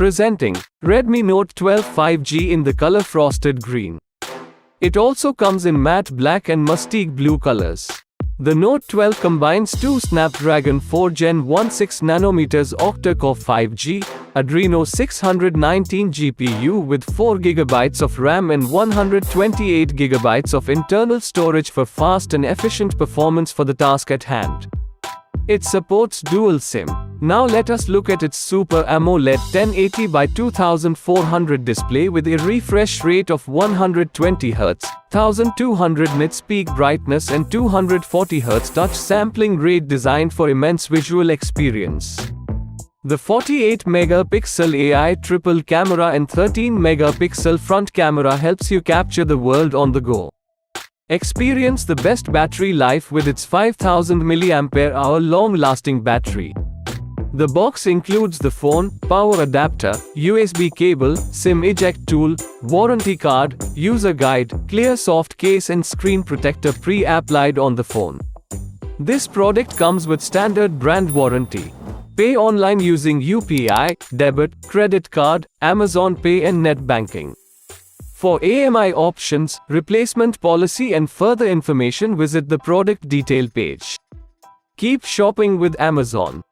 Presenting Redmi Note 12 5G in the color frosted green. It also comes in matte black and mustique blue colors. The Note 12 combines two Snapdragon 4 Gen 1 6nm Octa-core 5G, Adreno 619 GPU with 4GB of RAM and 128GB of internal storage for fast and efficient performance for the task at hand. It supports dual SIM. Now let us look at its Super AMOLED 1080 by 2400 display with a refresh rate of 120Hz, 1200 nits peak brightness and 240Hz touch sampling rate designed for immense visual experience. The 48-megapixel AI triple camera and 13-megapixel front camera helps you capture the world on the go. Experience the best battery life with its 5000 mAh long-lasting battery. The box includes the phone, power adapter, USB cable, SIM eject tool, warranty card, user guide, clear soft case and screen protector pre-applied on the phone. This product comes with standard brand warranty. Pay online using UPI, debit, credit card, Amazon Pay and net banking. For AMI options, replacement policy and further information visit the product detail page. Keep shopping with Amazon.